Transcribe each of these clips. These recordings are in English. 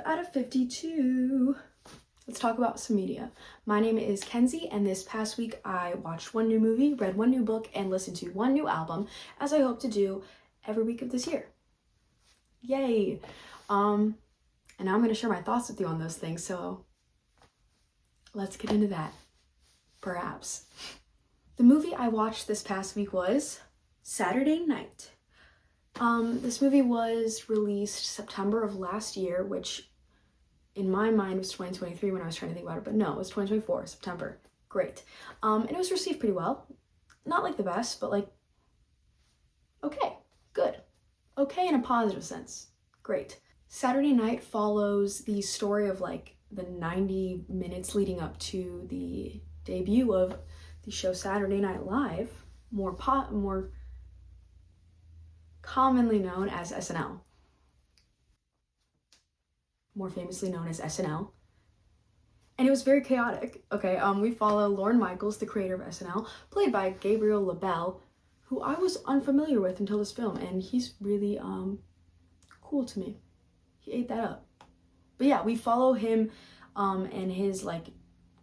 Out of 52. Let's talk about some media. My name is Kenzie, and this past week I watched one new movie, read one new book, and listened to one new album, as I hope to do every week of this year. Yay! And now I'm going to share my thoughts with you on those things, so let's get into that, perhaps. The movie I watched this past week was Saturday Night. This movie was released September of last year, which in my mind was 2023 when I was trying to think about it, but no, it was 2024, September. Great. And it was received pretty well. Not like the best, but like, okay, good. Okay in a positive sense. Great. Saturday Night follows the story of like the 90 minutes leading up to the debut of the show Saturday Night Live, more commonly known as SNL. More famously known as SNL. And it was very chaotic. Okay, we follow Lorne Michaels, the creator of SNL, played by Gabriel LaBelle, who I was unfamiliar with until this film, and he's really cool to me. He ate that up. But yeah, we follow him and his like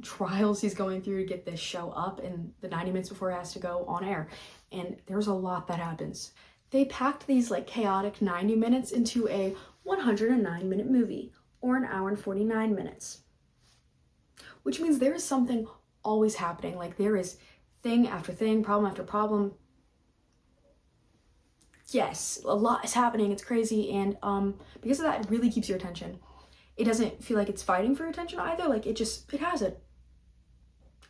trials he's going through to get this show up in the 90 minutes before it has to go on air. And there's a lot that happens. They packed these like chaotic 90 minutes into a 109-minute movie, or an hour and 49 minutes. Which means there is something always happening. Like there is thing after thing, problem after problem. Yes, a lot is happening, it's crazy, and because of that, it really keeps your attention. It doesn't feel like it's fighting for your attention either, like it has it.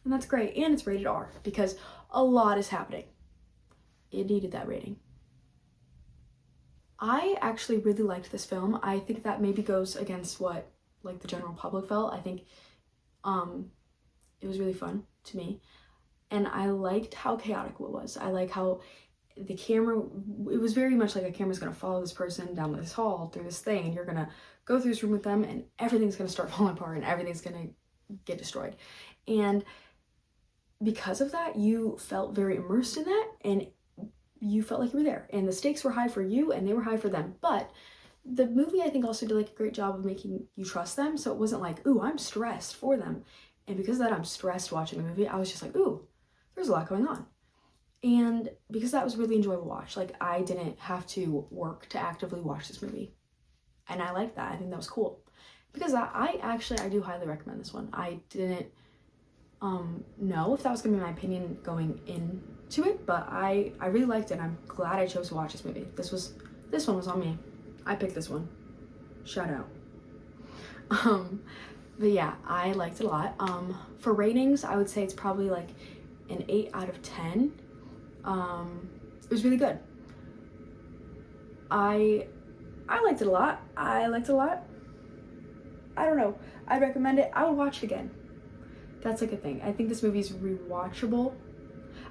And that's great, and it's rated R, because a lot is happening. It needed that rating. I actually really liked this film. I think that maybe goes against what like the general public felt. I think it was really fun to me, and I liked how chaotic it was. I like how the camera, it was very much like a camera's gonna follow this person down this hall through this thing, and you're gonna go through this room with them, and everything's gonna start falling apart and everything's gonna get destroyed. And because of that, you felt very immersed in that, and you felt like you were there, and the stakes were high for you and they were high for them. But the movie, I think, also did like a great job of making you trust them, so it wasn't like, ooh, I'm stressed for them. And because of that, I'm stressed watching the movie. I was just like, ooh, there's a lot going on. And because that was really enjoyable to watch. Like I didn't have to work to actively watch this movie, and I like that. I think that was cool, because I do highly recommend this one. I didn't know if that was gonna be my opinion going into it, but I really liked it, and I'm glad I chose to watch this movie. This one was on me. I picked this one. Shout out. But yeah, I liked it a lot. For ratings, I would say it's probably like an 8 out of 10. It was really good. I liked it a lot. I don't know. I'd recommend it. I would watch it again. That's like a thing. I think this movie's rewatchable.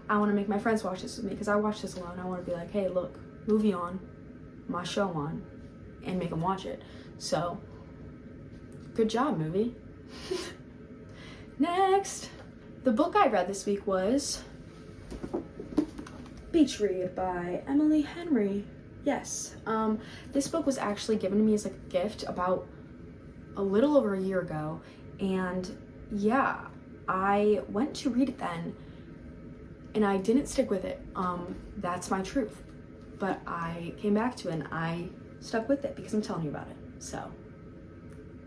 I want to make my friends watch this with me, because I watched this alone. I want to be like, hey, look, movie on, my show on, and make them watch it. So, good job, movie. Next, the book I read this week was Beach Read by Emily Henry. Yes, this book was actually given to me as a gift about a little over a year ago, and yeah, I went to read it then, and I didn't stick with it. That's my truth. But I came back to it, and I stuck with it because I'm telling you about it. So,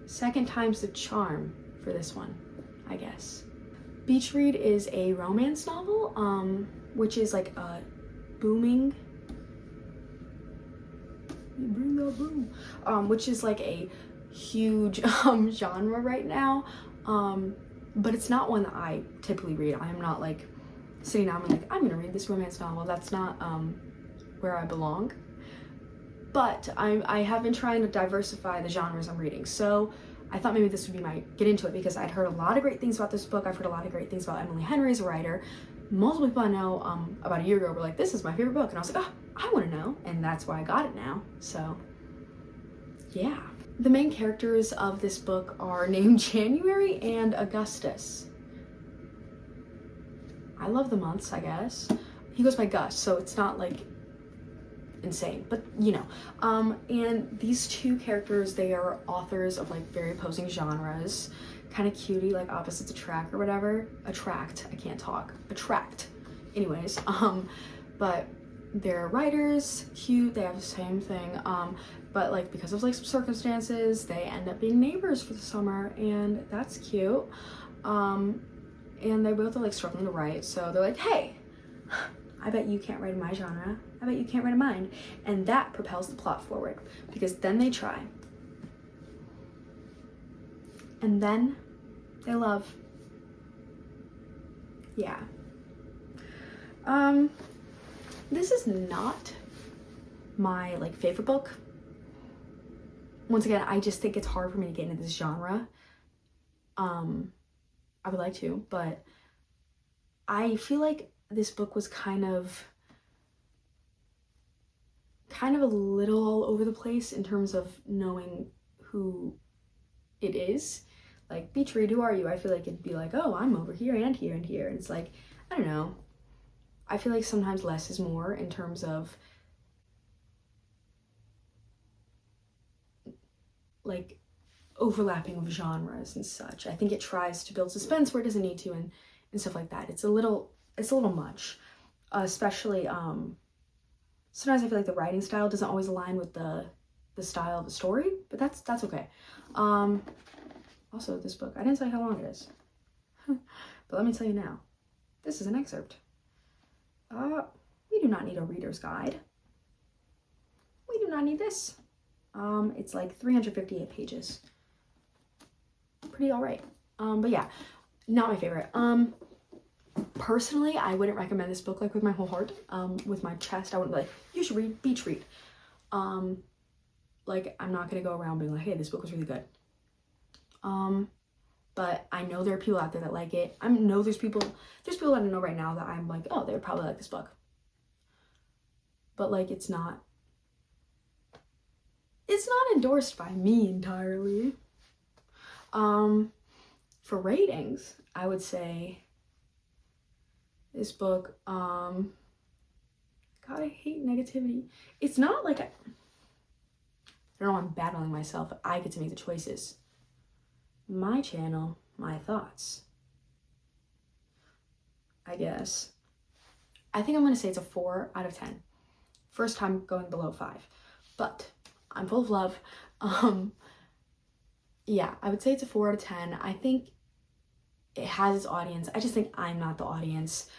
second time's the charm for this one, I guess. Beach Read is a romance novel, which is like a booming, bring that boom, which is like a huge genre right now. But it's not one that I typically read. I am not like sitting down and like, I'm gonna read this romance novel. That's not where I belong. But I have been trying to diversify the genres I'm reading. So I thought maybe this would be my get into it, because I'd heard a lot of great things about this book. I've heard a lot of great things about Emily Henry as a writer. Multiple people I know about a year ago were like, this is my favorite book. And I was like, oh, I want to know. And that's why I got it now. So yeah. The main characters of this book are named January and Augustus. I love the months, I guess. He goes by Gus, so it's not like insane, but you know. And these two characters, they are authors of like very opposing genres, kind of cutie, like opposites attract or whatever. Attract, I can't talk. Attract. Anyways, but they're writers, cute, they have the same thing, but like because of like some circumstances, they end up being neighbors for the summer, and that's cute. And they both are like struggling to write, so they're like, hey, I bet you can't write in my genre, I bet you can't write in mine, and that propels the plot forward, because then they try, and then they love. Yeah. This is not my like favorite book. Once again, I just think it's hard for me to get into this genre. I would like to, but I feel like this book was kind of a little all over the place in terms of knowing who it is. Like, Beach Read, who are you? I feel like it'd be like, oh, I'm over here and here and here. And it's like, I don't know. I feel like sometimes less is more in terms of like overlapping of genres and such. I think it tries to build suspense where it doesn't need to, and stuff like that. It's a little much, especially sometimes I feel like the writing style doesn't always align with the style of the story, but that's okay. Also, this book, I didn't say how long it is, but let me tell you now, this is an excerpt. We do not need a reader's guide. We do not need this. It's like 358 pages. Pretty all right. But yeah, not my favorite. Personally, I wouldn't recommend this book like with my whole heart. With my chest, I wouldn't be like, you should read Beach Read. Like, I'm not gonna go around being like, hey, this book was really good. But I know there are people out there that like it. I know there's people that I know right now that I'm like, oh, they would probably like this book. But like, it's not endorsed by me entirely. For ratings, I would say this book, God, I hate negativity. It's not like I don't know, I'm battling myself. I get to make the choices. My channel, my thoughts. I guess. I think I'm gonna say it's a 4 out of 10. First time going below 5, but I'm full of love. Yeah, I would say it's a 4 out of 10. I think it has its audience. I just think I'm not the audience.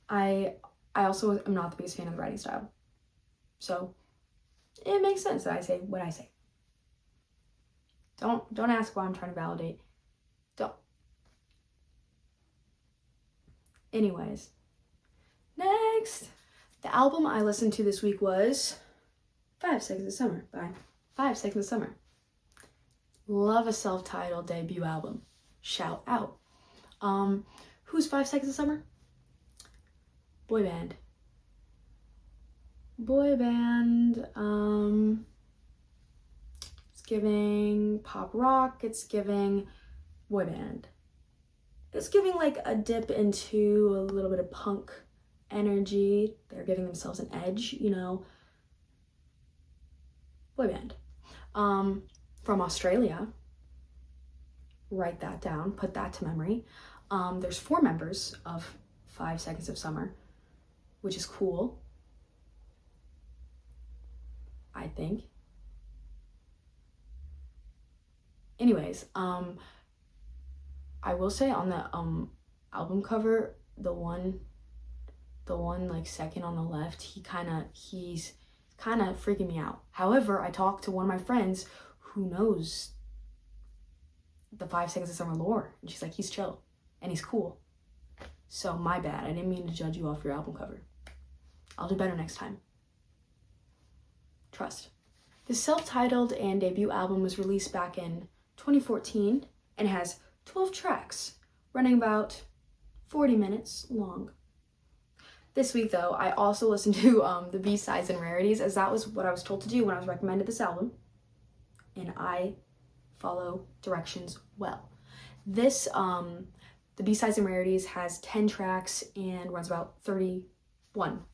I also am not the biggest fan of the writing style. So it makes sense that I say what I say. Don't ask why I'm trying to validate. Don't. Anyways, next. The album I listened to this week was 5 Seconds of Summer by 5 Seconds of Summer. Love a self-titled debut album. Shout out. Who's 5 Seconds of Summer? Boy band. It's giving pop rock, it's giving boy band. It's giving like a dip into a little bit of punk energy. They're giving themselves an edge, you know. Boy band. From Australia. Write that down, put that to memory. There's 4 members of 5 Seconds of Summer, which is cool, I think. Anyways, I will say on the album cover, the one like second on the left, he's kind of freaking me out. However, I talked to one of my friends who knows the 5 Seconds of Summer lore, and she's like, he's chill and he's cool. So my bad, I didn't mean to judge you off your album cover. I'll do better next time. Trust. This self-titled and debut album was released back in 2014 and has 12 tracks, running about 40 minutes long. This week though, I also listened to the B-sides and rarities, as that was what I was told to do when I was recommended this album, and I follow directions well. This, the B-sides and rarities has 10 tracks and runs about 31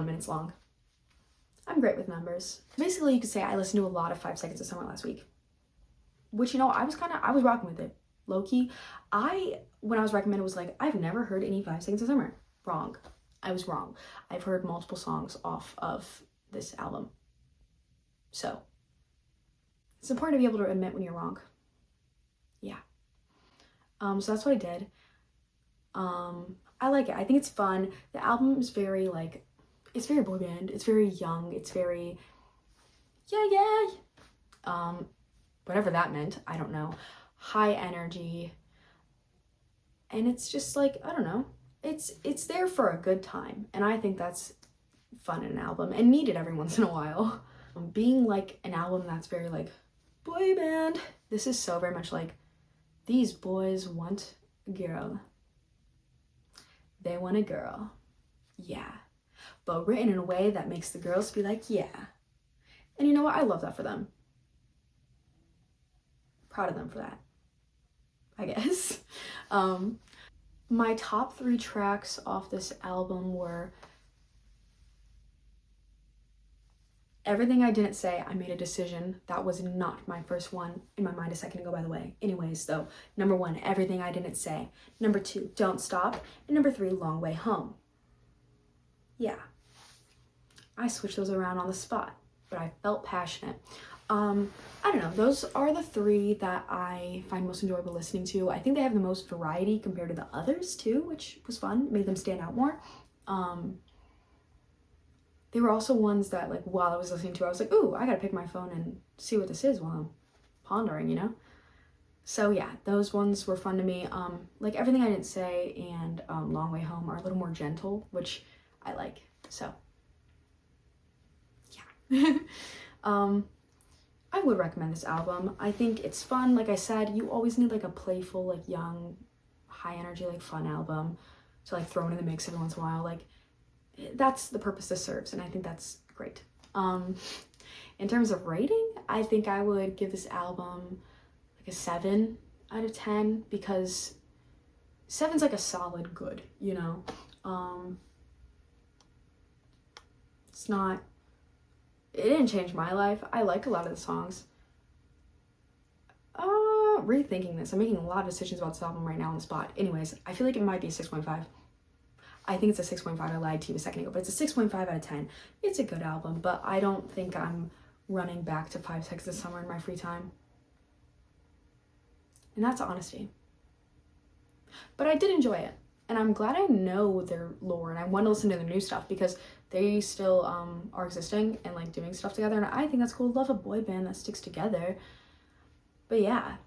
minutes long. I I'm great with numbers. Basically, you could say I listened to a lot of 5 Seconds of Summer last week, which, you know, I was rocking with it. Low-key, when I was recommended, was like, I've never heard any 5 Seconds of Summer. Wrong. I was wrong. I've heard multiple songs off of this album. So, it's important to be able to admit when you're wrong. Yeah. So that's what I did. I like it. I think it's fun. The album is very, like, it's very boy band. It's very young. It's very, yeah. Whatever that meant. I don't know. High energy. And it's just like, I don't know. It's there for a good time. And I think that's fun in an album and needed every once in a while. Being like an album that's very like boy band. This is so very much like these boys want a girl. They want a girl. Yeah. But written in a way that makes the girls be like, yeah. And you know what? I love that for them. Proud of them for that, I guess. My top 3 tracks off this album were Everything I Didn't Say, I Made a Decision. That was not my first one in my mind a second ago, by the way. Anyways, though, number 1, Everything I Didn't Say. Number 2, Don't Stop. And number 3, Long Way Home. Yeah. I switched those around on the spot, but I felt passionate. I don't know. Those are the 3 that I find most enjoyable listening to. I think they have the most variety compared to the others too, which was fun. It made them stand out more. They were also ones that, like, while I was listening to, I was like, ooh, I gotta pick my phone and see what this is while I'm pondering, you know? So yeah, those ones were fun to me. Like Everything I Didn't Say and Long Way Home are a little more gentle, which I like. So yeah. I would recommend this album. I think it's fun. Like I said, you always need like a playful, like young, high energy, like fun album to like throw in the mix every once in a while. Like that's the purpose this serves, and I think that's great. In terms of rating, I think I would give this album like a 7 out of 10 because 7's like a solid good, you know? It's not, it didn't change my life. I like a lot of the songs. Rethinking this, I'm making a lot of decisions about this album right now on the spot. Anyways, I feel like it might be a 6.5. I think it's a 6.5. I lied to you a second ago, but it's a 6.5 out of 10. It's a good album, but I don't think I'm running back to 5 Seconds of Summer in my free time. And that's honesty. But I did enjoy it. And I'm glad I know their lore and I want to listen to their new stuff because they still are existing and like doing stuff together. And I think that's cool. Love a boy band that sticks together. But yeah,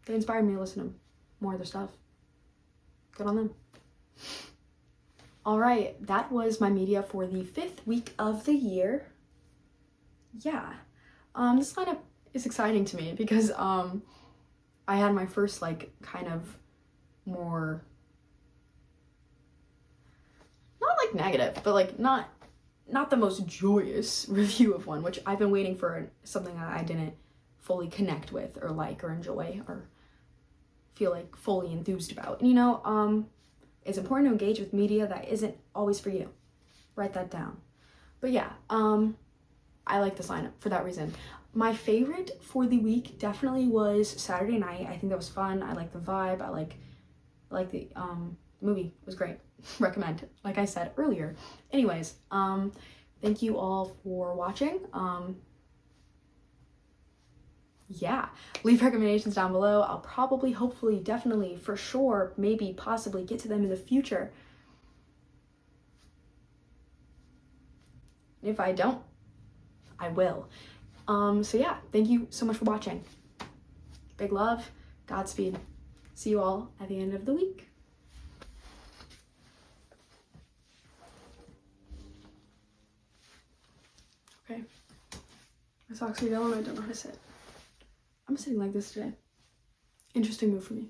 they inspired me to listen to more of their stuff. Good on them. All right, that was my media for the 5th week of the year. Yeah, this lineup is exciting to me because I had my first like kind of more, not like negative, but like not the most joyous review of one, which I've been waiting for something that I didn't fully connect with or like or enjoy or feel like fully enthused about. And you know, it's important to engage with media that isn't always for you. Write that down. But yeah, I like this lineup for that reason. My favorite for the week definitely was Saturday Night. I think that was fun. I like the vibe. I like the movie. It was great. Recommend, like I said earlier. Anyways, thank you all for watching. Yeah, leave recommendations down below. I'll probably, hopefully, definitely, for sure, maybe, possibly get to them in the future. If I don't, I will. So yeah, thank you so much for watching. Big love, Godspeed. See you all at the end of the week. Okay, my socks are yellow and I don't know how to sit. I'm sitting like this today. Interesting move for me.